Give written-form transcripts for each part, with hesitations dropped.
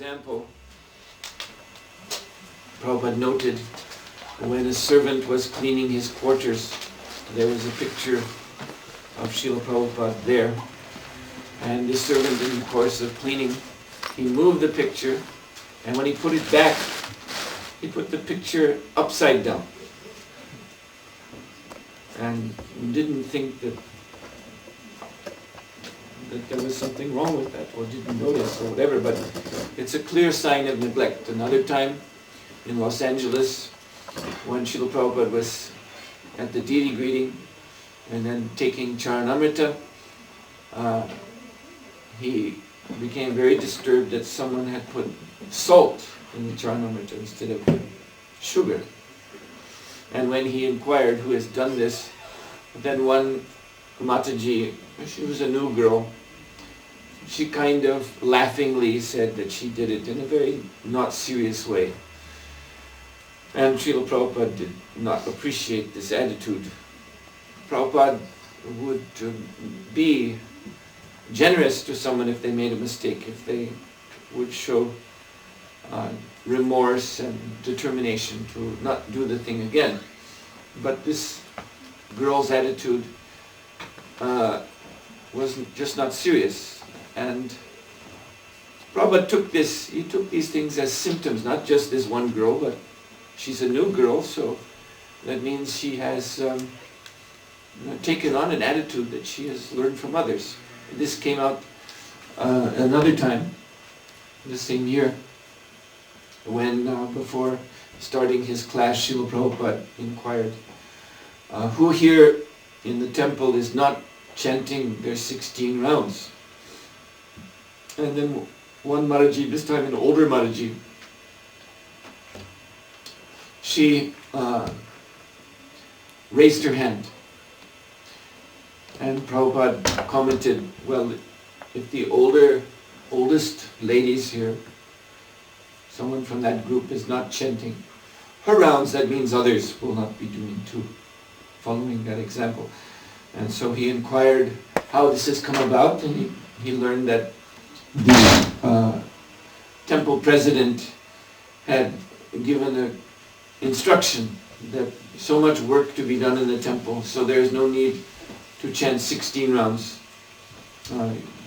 example, Prabhupada noted when a servant was cleaning his quarters, there was a picture of Srila Prabhupada there. And the servant, in the course of cleaning, he moved the picture, and when he put it back, he put the picture upside down. And didn't think that there was something wrong with that, or didn't notice, or whatever, but it's a clear sign of neglect. Another time, in Los Angeles, when Srila Prabhupada was at the deity greeting, and then taking Charanamrita, he became very disturbed that someone had put salt in the Charanamrita instead of sugar. And when he inquired who has done this, then one Mataji, she was a new girl, she kind of laughingly said that she did it in a very not serious way. And Srila Prabhupada did not appreciate this attitude. Prabhupada would be generous to someone if they made a mistake, if they would show remorse and determination to not do the thing again. But this girl's attitude was just not serious. And Prabhupada took these things as symptoms, not just this one girl, but she's a new girl, so that means she has taken on an attitude that she has learned from others. This came out another time, the same year, when before starting his class, Srila Prabhupada inquired, who here in the temple is not chanting their 16 rounds? And then one Mataji, this time an older Mataji, she raised her hand. And Prabhupada commented, well, if the oldest ladies here, someone from that group is not chanting her rounds, that means others will not be doing too, following that example. And so he inquired how this has come about, and he learned that the temple president had given an instruction that so much work to be done in the temple, so there is no need to chant 16 rounds.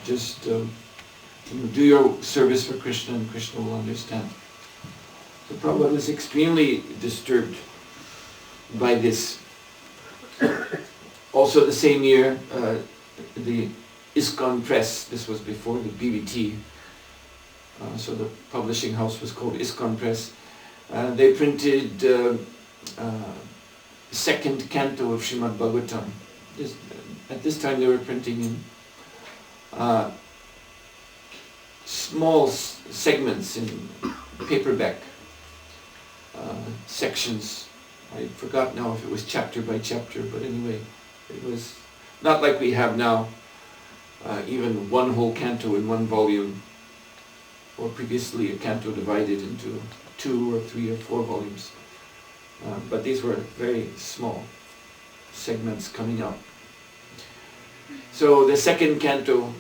Just do your service for Krishna, and Krishna will understand. So Prabhupada was extremely disturbed by this. Also the same year, the ISKCON Press, this was before the BBT, so the publishing house was called ISKCON Press. They printed the second canto of Srimad Bhagavatam. At this time they were printing in small segments in paperback sections. I forgot now if it was chapter by chapter, but anyway, it was not like we have now, even one whole canto in one volume, or previously a canto divided into 2 or 3 or 4 volumes. But these were very small segments coming out. So the second canto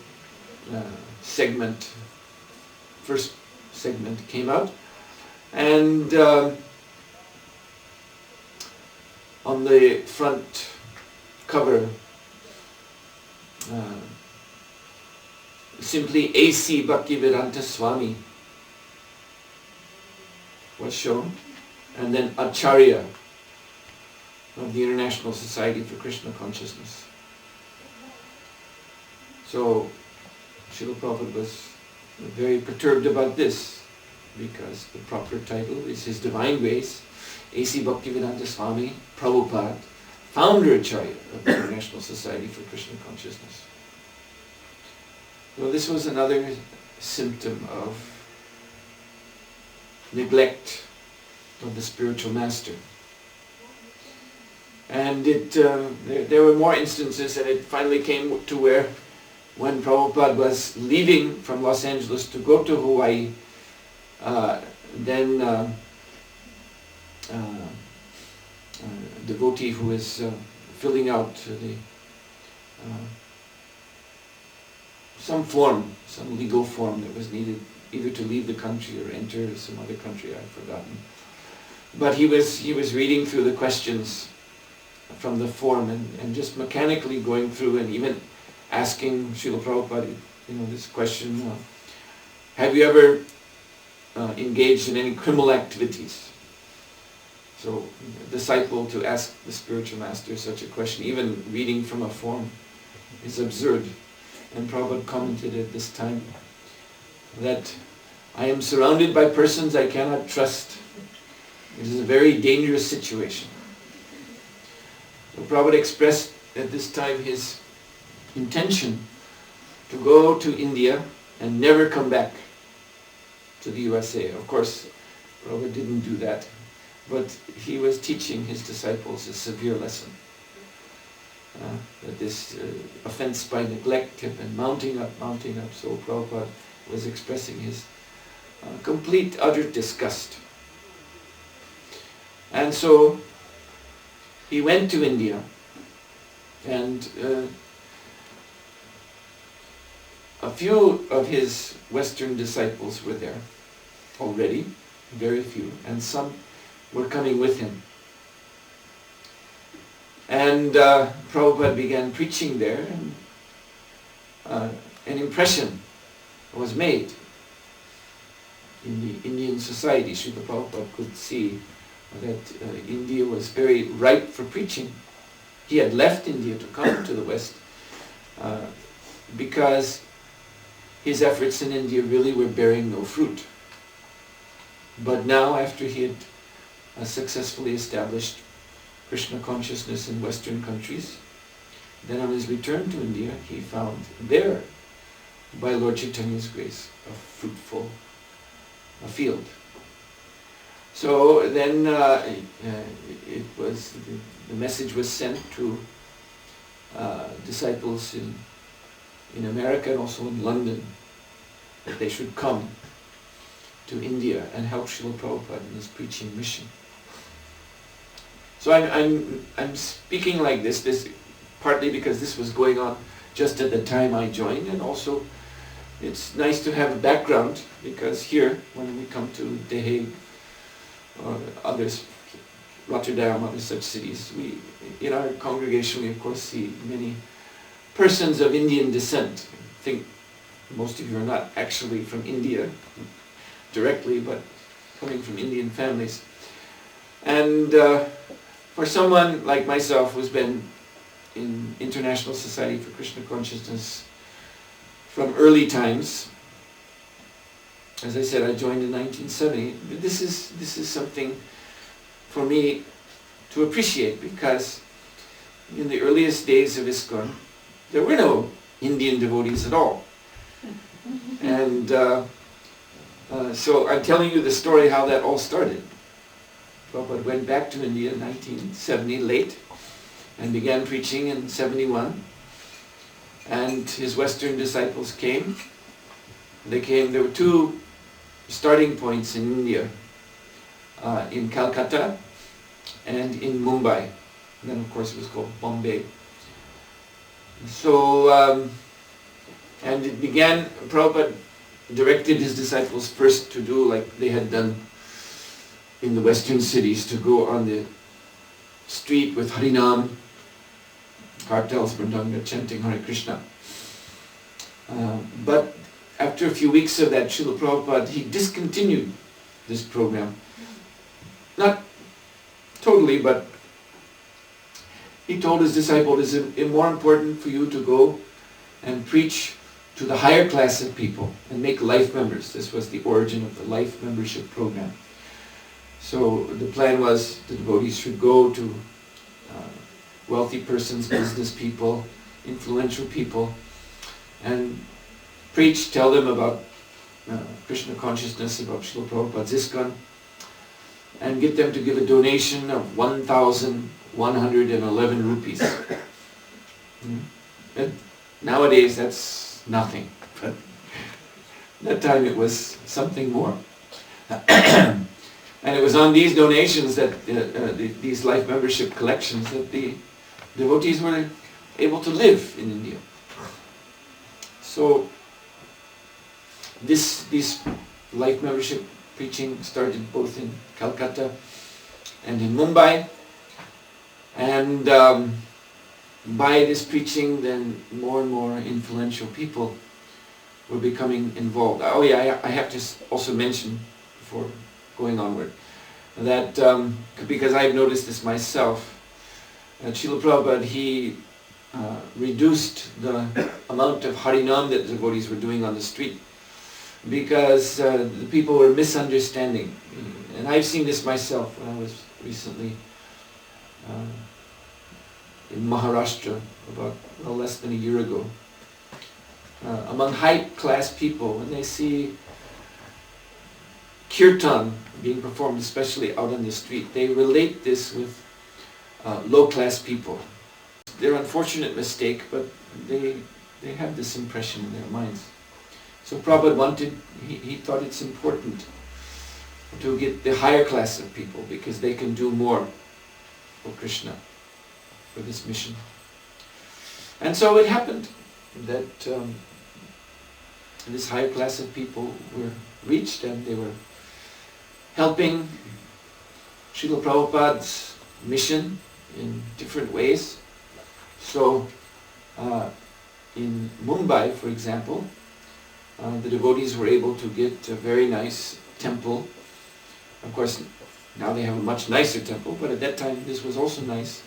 segment, first segment came out, and on the front cover, simply A.C. Bhaktivedanta Swami was shown, and then Acharya of the International Society for Krishna Consciousness. So Srila Prabhupada was very perturbed about this, because the proper title is His Divine Grace, A.C. Bhaktivedanta Swami, Prabhupada, founder Acharya of the International Society for Krishna Consciousness. So this was another symptom of neglect of the spiritual master. And there were more instances, and it finally came to where, when Prabhupada was leaving from Los Angeles to go to Hawaii, then a devotee who was filling out some legal form that was needed either to leave the country or enter some other country, I've forgotten. But he was reading through the questions from the form and just mechanically going through and even asking Srila Prabhupada, this question, have you ever engaged in any criminal activities? So a disciple to ask the spiritual master such a question, even reading from a form, is absurd. And Prabhupada commented at this time that I am surrounded by persons I cannot trust. It is a very dangerous situation. So Prabhupada expressed at this time his intention to go to India and never come back to the USA. Of course, Prabhupada didn't do that, but he was teaching his disciples a severe lesson. That this offense by neglect had been mounting up. So Prabhupada was expressing his complete, utter disgust. And so he went to India, and a few of his Western disciples were there already, very few, and some were coming with him. And Prabhupada began preaching there, and an impression was made in the Indian society. Srila Prabhupada could see that India was very ripe for preaching. He had left India to come to the West because his efforts in India really were bearing no fruit. But now, after he had successfully established Krishna consciousness in Western countries, then on his return to India, he found there, by Lord Chaitanya's grace, a fruitful field. So then the message was sent to disciples in America and also in London that they should come to India and help Srila Prabhupada in his preaching mission. So I'm speaking like this partly because this was going on just at the time I joined, and also it's nice to have a background, because here, when we come to The Hague or others, Rotterdam, other such cities, in our congregation we of course see many persons of Indian descent. I think most of you are not actually from India directly, but coming from Indian families. And for someone like myself who's been in International Society for Krishna Consciousness from early times, as I said, I joined in 1970, this is something for me to appreciate, because in the earliest days of ISKCON, there were no Indian devotees at all. And so I'm telling you the story how that all started. Prabhupada went back to India in 1970, late, and began preaching in 71. And his Western disciples came. There were two starting points in India, in Calcutta and in Mumbai. And then of course it was called Bombay. So, and it began, Prabhupada directed his disciples first to do like they had done in the Western cities, to go on the street with Harinam, cartels, Mridanga, chanting Hare Krishna. But after a few weeks of that, Srila Prabhupada, he discontinued this program. Not totally, but he told his disciples, it is more important for you to go and preach to the higher class of people and make life members. This was the origin of the life membership program. So the plan was the devotees should go to wealthy persons, business people, influential people, and preach, tell them about Krishna consciousness, about Srila Prabhupada's ISKCON, and get them to give a donation of 1,111 rupees. And nowadays that's nothing, but at that time it was something more. And it was on these donations that these life membership collections that the devotees were able to live in India. So these life membership preaching started both in Calcutta and in Mumbai. And by this preaching, then more and more influential people were becoming involved. Oh yeah, I have to also mention, before going onward, that because I've noticed this myself, Srila Prabhupada, he reduced the amount of Harinam that the devotees were doing on the street because the people were misunderstanding. And I've seen this myself when I was recently in Maharashtra about less than a year ago. Among high-class people, when they see kirtan being performed, especially out on the street, they relate this with low-class people. Their unfortunate mistake, but they have this impression in their minds. So Prabhupada he thought it's important to get the higher class of people because they can do more for Krishna, for this mission. And so it happened that this higher class of people were reached and they were helping Srila Prabhupada's mission in different ways. So in Mumbai, for example, the devotees were able to get a very nice temple. Of course, now they have a much nicer temple, but at that time this was also nice.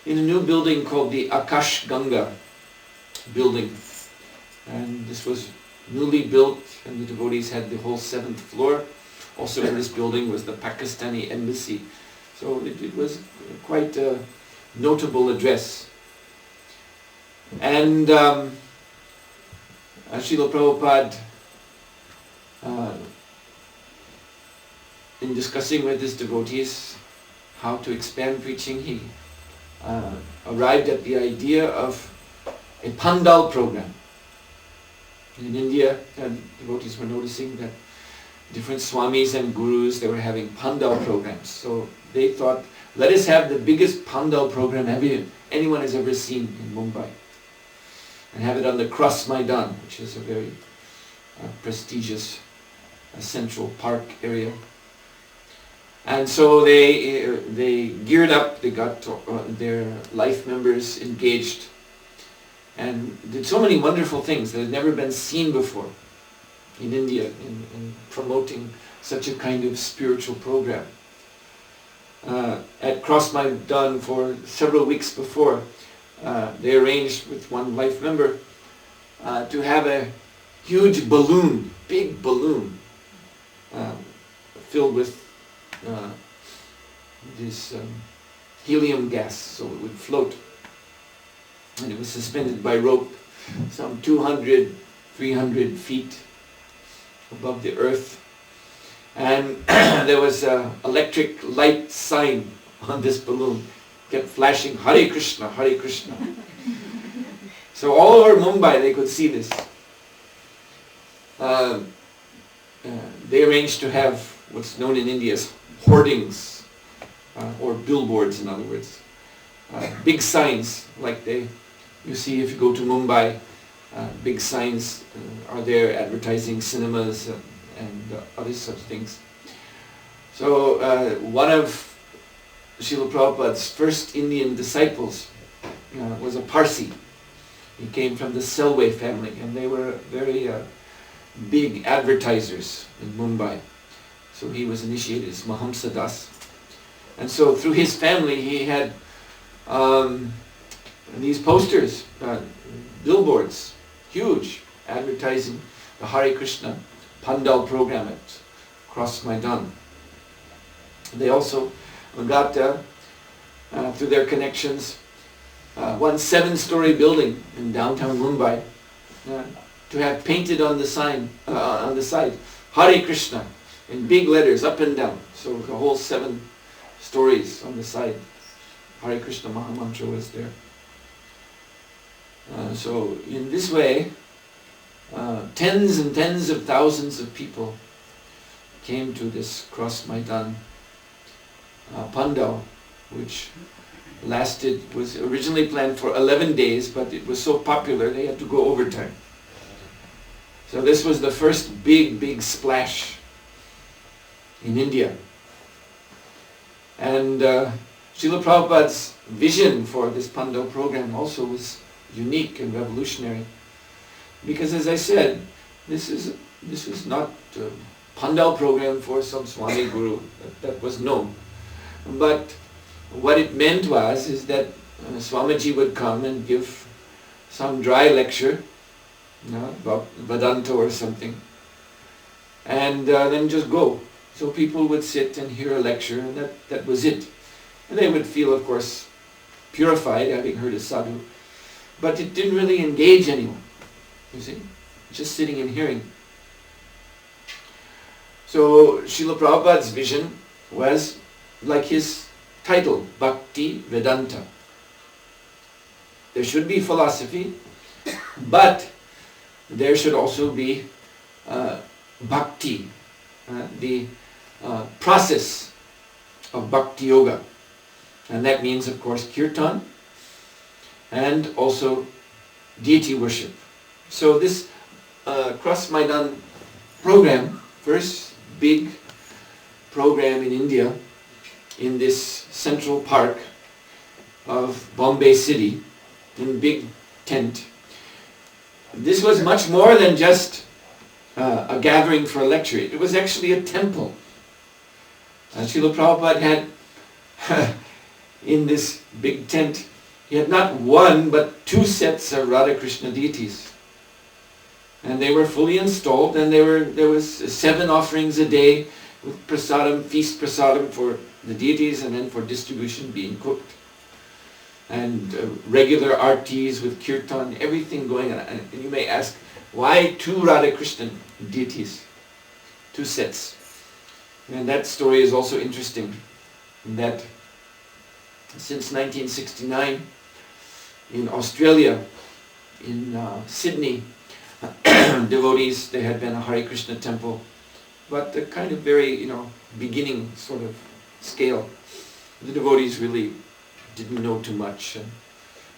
In a new building called the Akash Ganga building. And this was newly built, and the devotees had the whole 7th floor. Also in this building was the Pakistani embassy. So it was quite a notable address. And Srila Prabhupada, in discussing with his devotees how to expand preaching, he arrived at the idea of a pandal program. In India, devotees were noticing that different swamis and gurus, they were having pandal programs. So they thought, let us have the biggest pandal program anyone has ever seen in Mumbai. And have it on the Cross Maidan, which is a very prestigious central park area. And so they geared up, they got their life members engaged and did so many wonderful things that had never been seen before in India in promoting such a kind of spiritual program. At Cross Maidan for several weeks before, they arranged with one life member to have a huge balloon, big balloon, filled with this helium gas, so it would float. And it was suspended by rope some 200, 300 feet above the earth. And there was an electric light sign on this balloon. Kept flashing, Hare Krishna, Hare Krishna. So all over Mumbai they could see this. They arranged to have what's known in India as hoardings, or billboards in other words. Big signs like you see if you go to Mumbai, big signs are there advertising cinemas and other such things. So one of Srila Prabhupada's first Indian disciples was a Parsi. He came from the Selway family, and they were very big advertisers in Mumbai. So he was initiated as Mahamsa Das. And so through his family he had these posters, billboards, huge, advertising the Hare Krishna Pandal program at Cross Maidan. They also got, through their connections, one 7-story building in downtown Mumbai to have painted on the sign, on the side, Hare Krishna, in big letters up and down. So the whole 7 stories on the side, Hare Krishna Mahamantra was there. So in this way, tens and tens of thousands of people came to this Cross Maidan Pandal, which was originally planned for 11 days, but it was so popular they had to go overtime. So this was the first big splash in India. And Srila Prabhupada's vision for this Pandal program also was unique and revolutionary. Because as I said, this was not a Pandal program for some Swami Guru, that was known. But what it meant is that Swamiji would come and give some dry lecture, about Vedanta or something, and then just go. So people would sit and hear a lecture, and that was it. And they would feel, of course, purified having heard a sadhu, but it didn't really engage anyone, you see, just sitting and hearing. So Srila Prabhupada's vision was like his title, Bhakti Vedanta. There should be philosophy, but there should also be bhakti, the process of bhakti yoga. And that means, of course, kirtan and also deity worship. So this Cross Maidan program, first big program in India, in this central park of Bombay city, in big tent. This was much more than just a gathering for a lecture. It was actually a temple. Srila Prabhupada had, in this big tent, he had not one but two sets of Radha Krishna deities. And they were fully installed, and there was 7 offerings a day with prasadam, feast prasadam for the deities, and then for distribution being cooked. And regular artis with kirtan, everything going on. And you may ask, why 2 Radha Krishna deities? 2 sets. And that story is also interesting, in that since 1969, in Australia, in Sydney, devotees, there had been a Hare Krishna temple, but the kind of very, beginning sort of scale. The devotees really didn't know too much,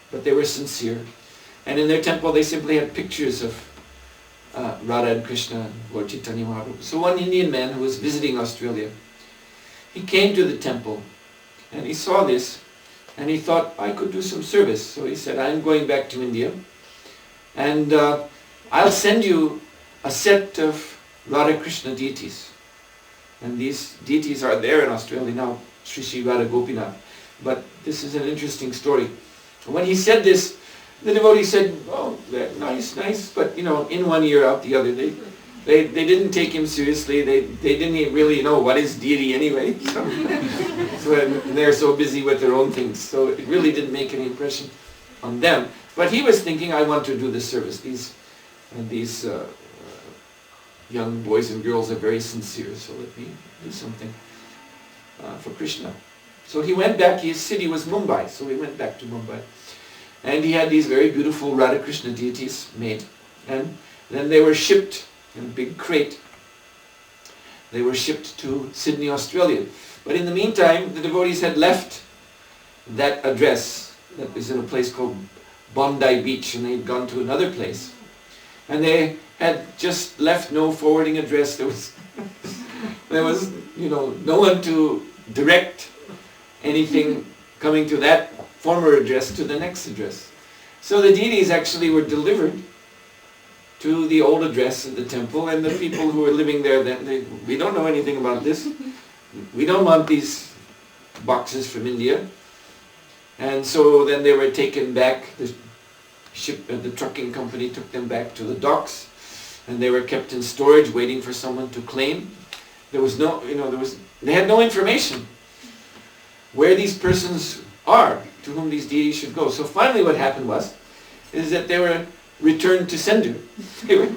but they were sincere. And in their temple they simply had pictures of Radha and Krishna and Lord Chaitanya Mahaprabhu. So one Indian man who was visiting Australia, he came to the temple and he saw this and he thought, I could do some service. So he said, I'm going back to India and I'll send you a set of Radha Krishna deities. And these deities are there in Australia now, Sri Sri Radha Gopinath. But this is an interesting story. When he said this, the devotee said, oh, nice, but in one ear, out the other. They didn't take him seriously. They didn't really know what is deity anyway. So they're so busy with their own things. So it really didn't make any impression on them. But he was thinking, I want to do this service. These young boys and girls are very sincere, so let me do something for Krishna. So he went back, his city was Mumbai, so he went back to Mumbai. And he had these very beautiful Radha Krishna deities made. And then they were shipped in a big crate. They were shipped to Sydney, Australia. But in the meantime, the devotees had left that address that was in a place called Bondi Beach, and they'd gone to another place. And they had just left no forwarding address. There was no one to direct anything coming to that former address to the next address. So the deities actually were delivered to the old address of the temple, and the people who were living there then, we don't know anything about this. We don't want these boxes from India. And so then they were taken back. The trucking company took them back to the docks, and they were kept in storage waiting for someone to claim. There was no, they had no information where these persons are, to whom these deities should go. So finally what happened is that they were returned to sender. They were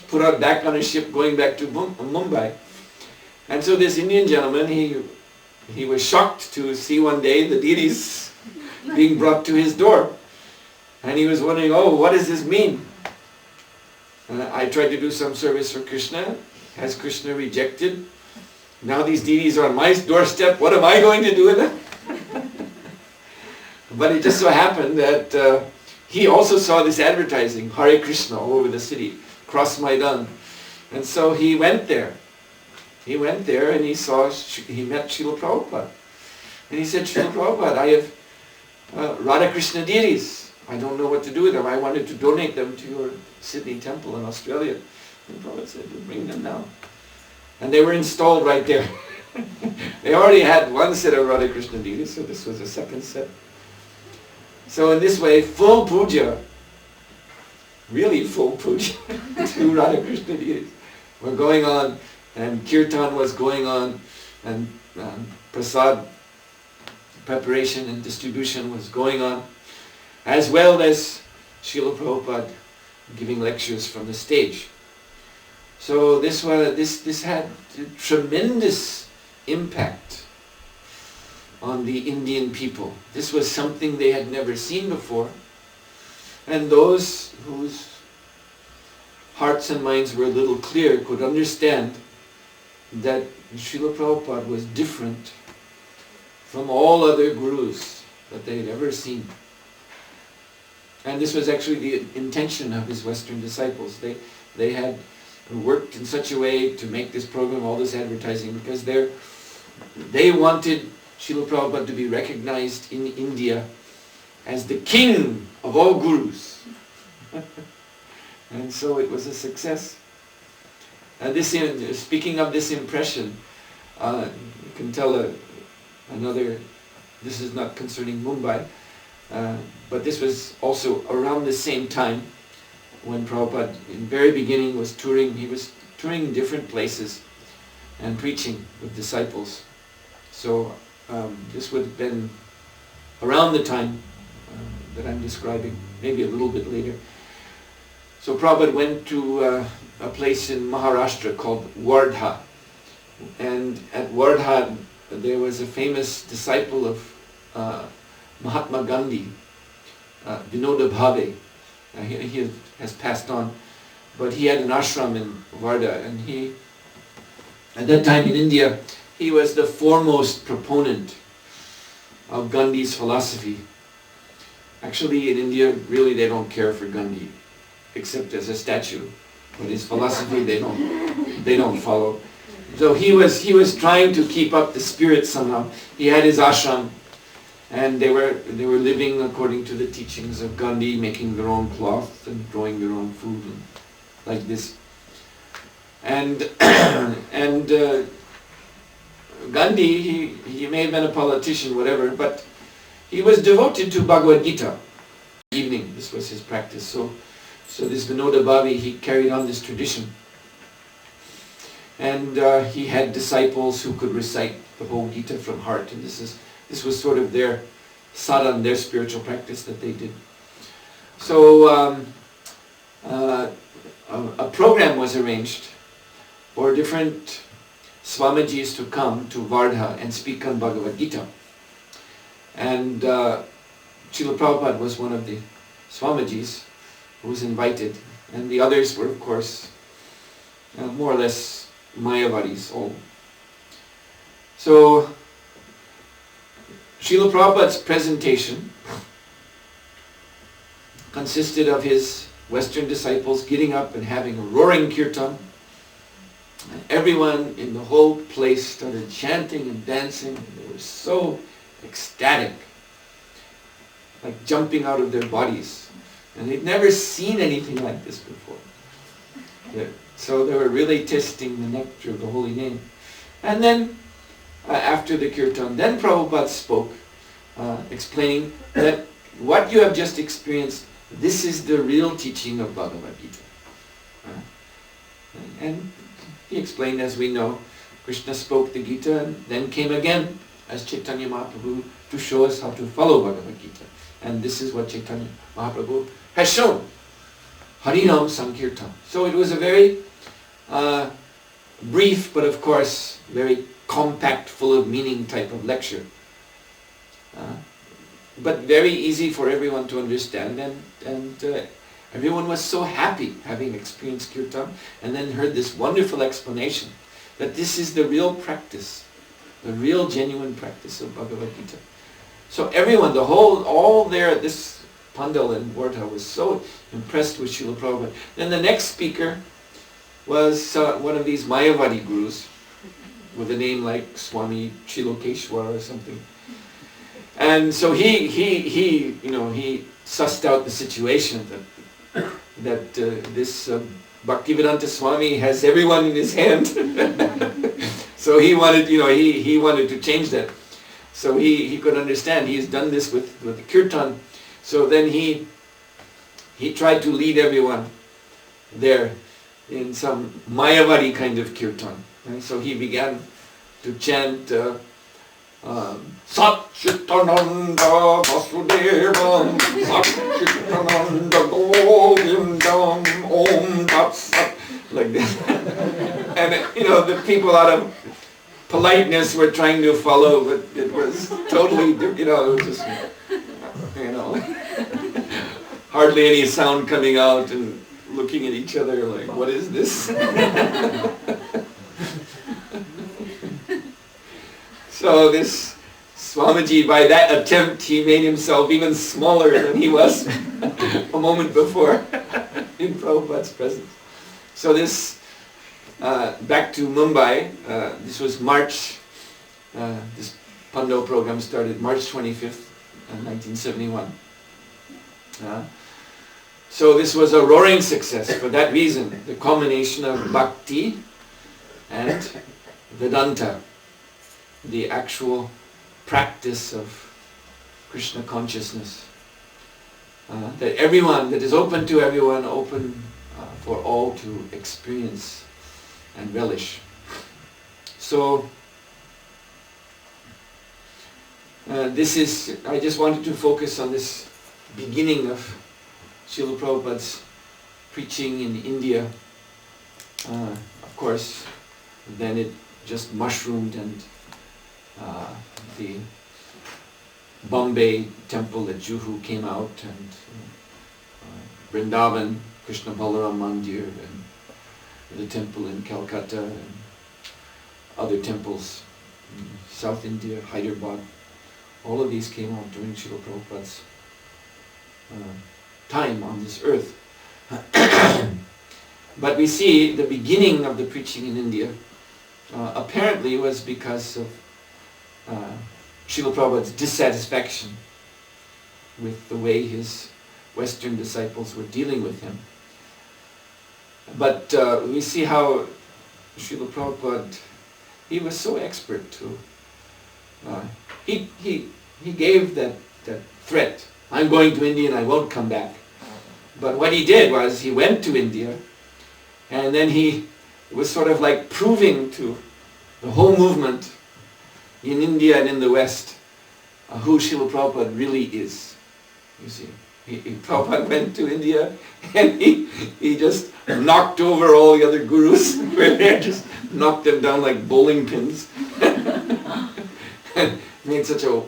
put out back on a ship going back to Mumbai. And so this Indian gentleman, he was shocked to see one day the deities being brought to his door. And he was wondering, oh, what does this mean? And I tried to do some service for Krishna. Has Krishna rejected? Now these deities are on my doorstep. What am I going to do with them? But it just so happened that he also saw this advertising, Hare Krishna, all over the city. cross Maidan. And so he went there. He went there and he met Srila Prabhupada. And he said, Srila Prabhupada, I have Radha Krishna deities. I don't know what to do with them. I wanted to donate them to your Sydney temple in Australia. And Prabhupada said, well, bring them now. And they were installed right there. They already had one set of Radha Krishna deities, so this was a second set. So in this way, full puja, really full puja, to Radha Krishna deities were going on, and kirtan was going on, and prasad preparation and distribution was going on, as well as Srila Prabhupada giving lectures from the stage. So this had a tremendous impact on the Indian people. This was something they had never seen before, and those whose hearts and minds were a little clear could understand that Srila Prabhupada was different from all other gurus that they had ever seen. And this was actually the intention of his Western disciples. They had worked in such a way to make this program, all this advertising, because they wanted Srila Prabhupada to be recognized in India as the king of all gurus. And so it was a success. And speaking of this impression, you can tell another, this is not concerning Mumbai, but this was also around the same time when Prabhupada, in the very beginning, was touring. He was touring different places and preaching with disciples. So this would have been around the time that I'm describing, maybe a little bit later. So Prabhupada went to a place in Maharashtra called Wardha. And at Wardha there was a famous disciple of Mahatma Gandhi, Vinoda Bhave. He has passed on, but he had an ashram in Wardha, and at that time in India, he was the foremost proponent of Gandhi's philosophy. Actually, in India, really they don't care for Gandhi, except as a statue, but his philosophy they don't follow. So he was trying to keep up the spirit somehow. He had his ashram, and they were living according to the teachings of Gandhi, making their own cloth and growing their own food, and like this. And Gandhi, he may have been a politician, whatever, but he was devoted to Bhagavad Gita. Evening, this was his practice. So this Vinoda Bhave, he carried on this tradition. And he had disciples who could recite the whole Gita from heart, and this was sort of their sadhana, their spiritual practice that they did. So a program was arranged for different Swamijis to come to Wardha and speak on Bhagavad Gita. And Srila Prabhupada was one of the Swamijis who was invited, and the others were, of course, more or less Mayavadis all. So Srila Prabhupada's presentation consisted of his Western disciples getting up and having a roaring kirtan, and everyone in the whole place started chanting and dancing, and they were so ecstatic, like jumping out of their bodies, and they'd never seen anything like this before. So they were really tasting the nectar of the holy name. And then after the kirtan, then Prabhupada spoke, explaining that what you have just experienced, this is the real teaching of Bhagavad Gita. And he explained, as we know, Krishna spoke the Gita and then came again as Chaitanya Mahaprabhu to show us how to follow Bhagavad Gita. And this is what Chaitanya Mahaprabhu has shown. Harinam Sankirtan. So it was a very brief, but of course very compact, full of meaning type of lecture. But very easy for everyone to understand, and everyone was so happy having experienced kirtan and then heard this wonderful explanation that this is the real practice, the real genuine practice of Bhagavad Gita. So everyone, all there, this Pandal in Warta was so impressed with Srila Prabhupada. Then the next speaker was one of these Mayavadi gurus with a name like Swami Trilokeshwar or something. And so he sussed out the situation that this Bhaktivedanta Swami has everyone in his hand. So he wanted, he wanted to change that. So he could understand. He's done this with the kirtan. So then he tried to lead everyone there in some Mayavadi kind of kirtan. And so he began to chant Sat Chitananda Vasudevam Sat Chitananda Govindam Om Tat Sat, like this. And the people out of politeness were trying to follow, but it was totally, it was just, hardly any sound coming out and looking at each other like, what is this? So this Swamiji, by that attempt, he made himself even smaller than he was a moment before in Prabhupada's presence. So this, back to Mumbai, this was March, this Pando program started March 25th, 1971. So this was a roaring success for that reason, the combination of bhakti and Vedanta, the actual practice of Krishna consciousness, that is open to everyone, open for all to experience and relish. So I just wanted to focus on this beginning of Srila Prabhupada's preaching in India. Of course, then it just mushroomed, and the Bombay temple at Juhu came out, and Vrindavan, Krishna Balaram Mandir, and the temple in Calcutta, and other temples in South India, Hyderabad. All of these came out during Srila Prabhupada's time on this earth. But we see the beginning of the preaching in India apparently was because of Srila Prabhupada's dissatisfaction with the way his Western disciples were dealing with him. But we see how Srila Prabhupada, he was so expert too. He gave that threat, I'm going to India and I won't come back. But what he did was he went to India, and then he was sort of like proving to the whole movement in India and in the West who Srila Prabhupada really is. You see, Prabhupada went to India and he just knocked over all the other gurus. Just knocked them down like bowling pins. And made such a,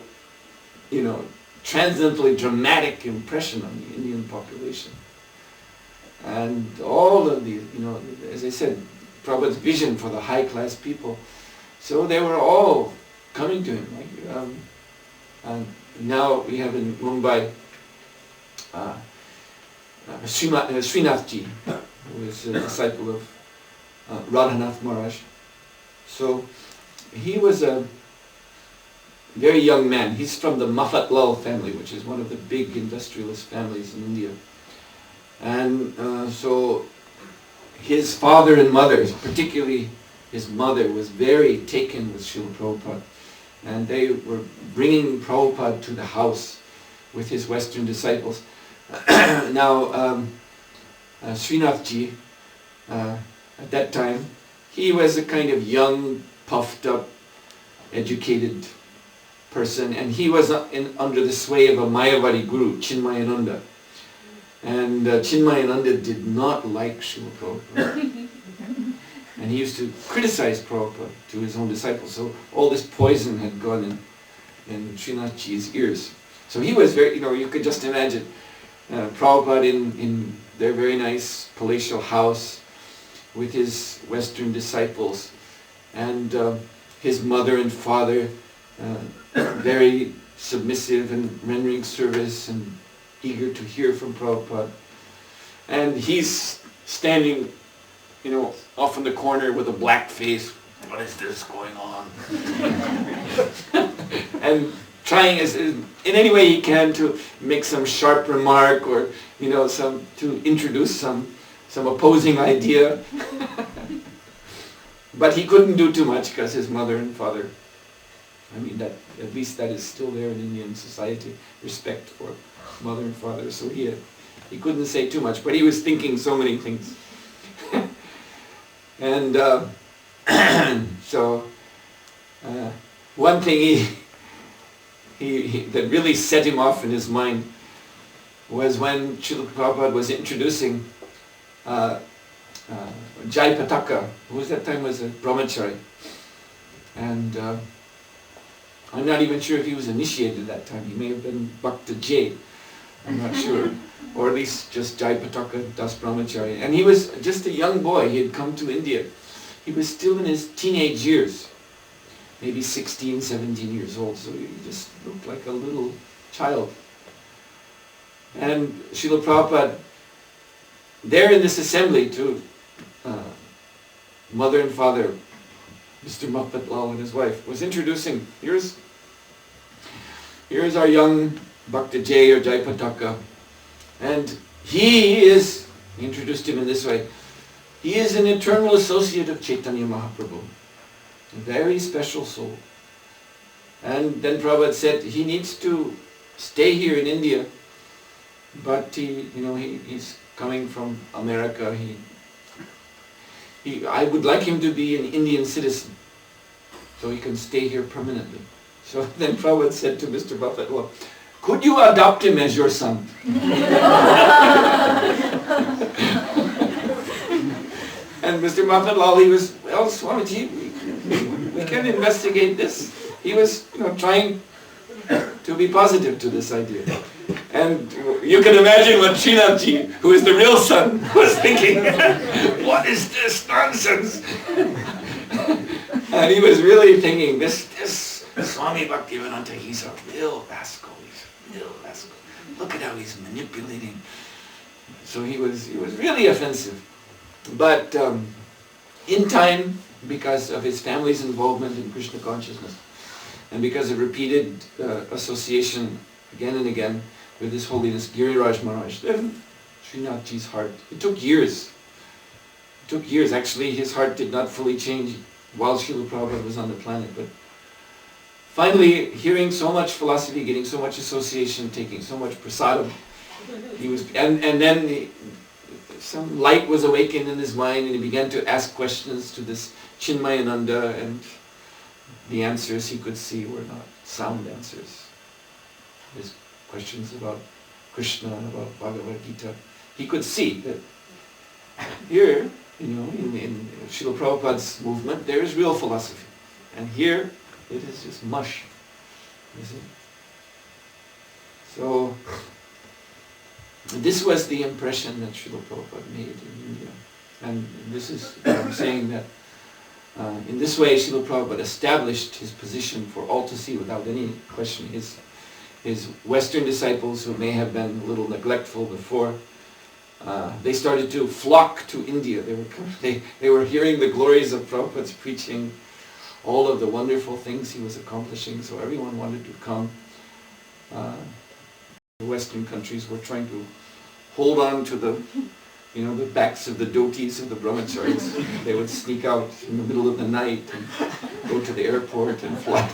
transcendently dramatic impression on the Indian population. And all of these, as I said, Prabhupada's vision for the high-class people. So they were all coming to him. And now we have in Mumbai Srinathji, who is a disciple of Radhanath Maharaj. So he was a very young man. He's from the Mafatlal family, which is one of the big industrialist families in India. And so his father and mother, particularly his mother, was very taken with Srila Prabhupada. And they were bringing Prabhupada to the house with his Western disciples. Now, Srinathji, at that time, he was a kind of young, puffed up, educated person, and he was under the sway of a Mayavadi guru, Chinmayananda. And Chinmayananda did not like Srila Prabhupada. And he used to criticize Prabhupada to his own disciples. So all this poison had gone in Srinathji's ears. So he was very, you could just imagine Prabhupada in their very nice palatial house with his Western disciples, and his mother and father very submissive and rendering service and eager to hear from Prabhupada. And he's standing, off in the corner with a black face. What is this going on? And trying in any way he can to make some sharp remark or, to introduce some opposing idea. But he couldn't do too much because his mother and father, at least that is still there in Indian society, respect for mother and father. So he couldn't say too much, but he was thinking so many things. And so one thing he that really set him off in his mind was when Srila Prabhupada was introducing Jai Pataka, who was that time was a brahmachari. And I'm not even sure if he was initiated at that time. He may have been Bhakta J. I'm not sure. Or at least just Jai Pataka Das Brahmachari. And he was just a young boy. He had come to India. He was still in his teenage years. Maybe 16, 17 years old. So he just looked like a little child. And Srila Prabhupada, there in this assembly to mother and father, Mr. Muhammad Lal and his wife, was introducing, here's our young Bhakta Jay or Jai Pataka. And he introduced him in this way, he is an eternal associate of Chaitanya Mahaprabhu. A very special soul. And then Prabhupada said he needs to stay here in India, but he's coming from America. I would like him to be an Indian citizen, so he can stay here permanently. So then Prabhupada said to Mr. Buffett, well, could you adopt him as your son? And Mr. Muhammad Lal, he was, well, Swamiji, we can investigate this. He was, trying to be positive to this idea. And you can imagine what Srinathji, who is the real son, was thinking. What is this nonsense? And he was really thinking, this Swami Bhaktivedanta, he's a real rascal. He's a real rascal. Look at how he's manipulating. So he was really offensive. But in time, because of his family's involvement in Krishna consciousness, and because of repeated association again and again with His Holiness Giriraj Maharaj, then Srinathji's heart, it took years. It took years. Actually, his heart did not fully change while Srila Prabhupada was on the planet. But finally, hearing so much philosophy, getting so much association, taking so much prasadam, he was, and then some light was awakened in his mind, and he began to ask questions to this Chinmayananda, and the answers he could see were not sound answers. His questions about Krishna and about Bhagavad Gita, he could see that here, in Srila Prabhupada's movement, there is real philosophy, and here it is just mush. You see? So this was the impression that Srila Prabhupada made in India, and this is what I'm saying, that in this way Srila Prabhupada established his position for all to see without any question. His Western disciples, who may have been a little neglectful before, they started to flock to India. They were hearing the glories of Prabhupada's preaching, all of the wonderful things he was accomplishing, so everyone wanted to come. The Western countries were trying to hold on to the backs of the dhotis of the brahmacharis. They would sneak out in the middle of the night and go to the airport and fly.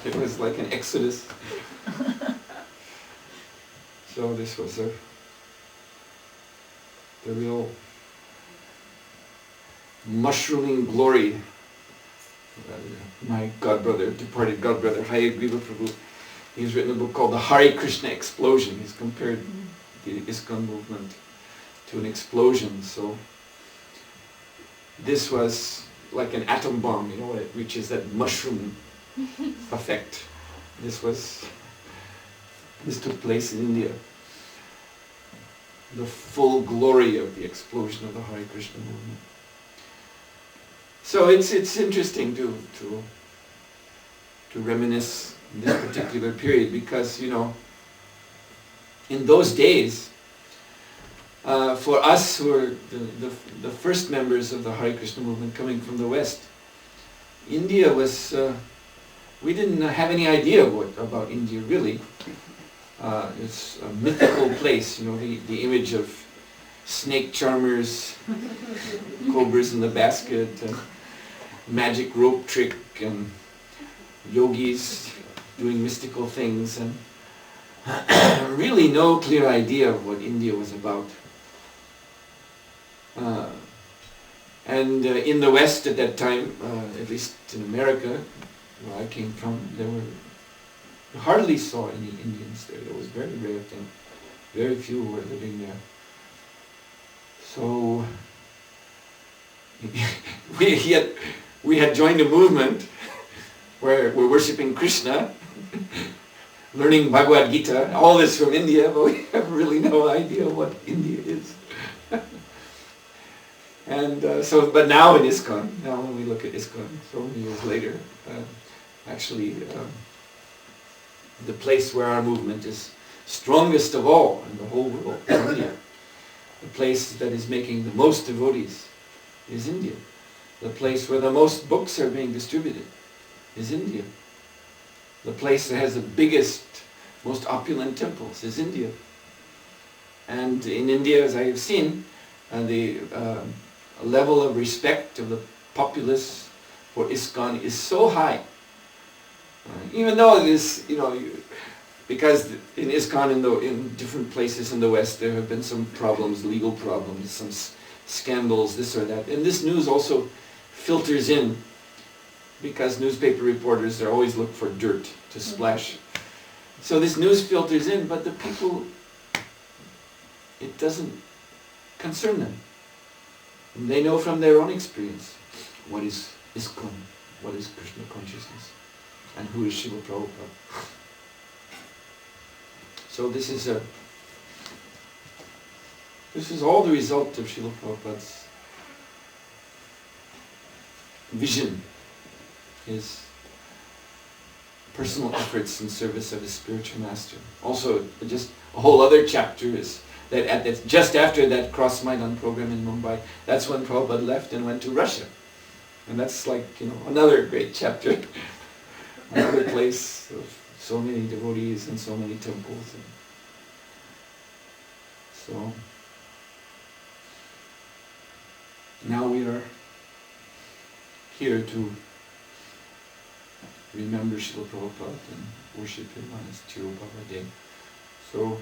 It was like an exodus. So this was the real mushrooming glory. My godbrother, departed godbrother, Hayagriva Prabhu, he's written a book called The Hare Krishna Explosion. He's compared the ISKCON movement to an explosion. So this was like an atom bomb, when it reaches that mushroom effect. This took place in India. The full glory of the explosion of the Hare Krishna movement. So it's interesting to reminisce in this particular period, because, in those days, for us who are the first members of the Hare Krishna movement coming from the West, India was, we didn't have any idea about India really. It's a mythical place, the image of snake charmers, cobras in the basket, magic rope trick, and yogis doing mystical things, and really no clear idea of what India was about. And in the West at that time, at least in America, where I came from, you hardly saw any Indians there. There was very rare thing. Very few were living there. So we had joined a movement where we're worshipping Krishna, learning Bhagavad Gita, all this from India, but we have really no idea what India is. And but now in ISKCON, now when we look at ISKCON, so many years later, actually the place where our movement is strongest of all in the whole world is India. The place that is making the most devotees is India. The place where the most books are being distributed is India. The place that has the biggest, most opulent temples is India. And in India, as I have seen, the level of respect of the populace for ISKCON is so high. Even though it is, because in ISKCON in different places in the West there have been some problems, legal problems, some scandals, this or that. And this news also filters in, because newspaper reporters are always look for dirt to splash. So this news filters in, but the people, it doesn't concern them. And they know from their own experience what is ISKCON, what is Krishna consciousness, and who is Srila Prabhupada. So this is all the result of Srila Prabhupada's vision, his personal efforts in service of his spiritual master. Also, just a whole other chapter is that just after that Cross Maidan program in Mumbai, that's when Prabhupada left and went to Russia. And that's like, another great chapter. Another place of so many devotees and so many temples. And so, now we are here to remember Srila Prabhupada and worship him on his Tirubhava Day. So,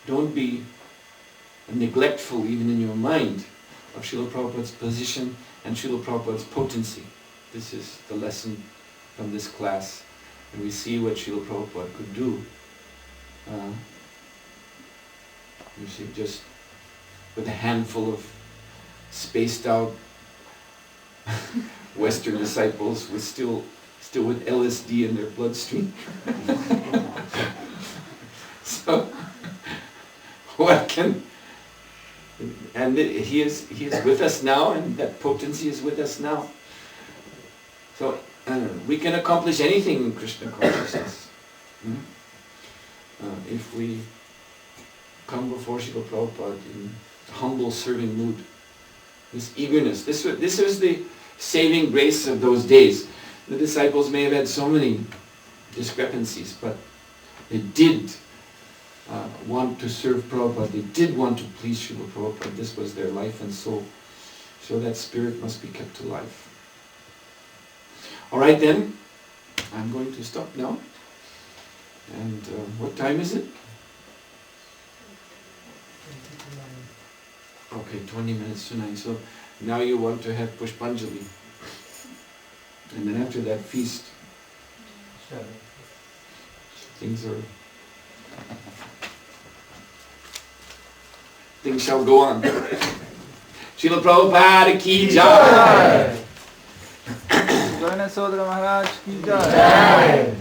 don't be neglectful even in your mind of Srila Prabhupada's position and Srila Prabhupada's potency. This is the lesson from this class. And we see what Srila Prabhupada could do. You see, just with a handful of spaced out Western disciples with still with LSD in their bloodstream. So, what can... And he is with us now, and that potency is with us now. So we can accomplish anything in Krishna consciousness if we come before Srila Prabhupada in humble serving mood, this eagerness. This was the saving grace of those days. The disciples may have had so many discrepancies, but they did want to serve Prabhupada. They did want to please Srila Prabhupada. This was their life and soul. So that spirit must be kept alive. Alright then, I'm going to stop now. And what time is it? Okay, 20 minutes to 9. So now you want to have Pushpanjali. And then after that, feast. Things shall go on. Srila Prabhupada ki jai! Suhotra Maharaj ki jai!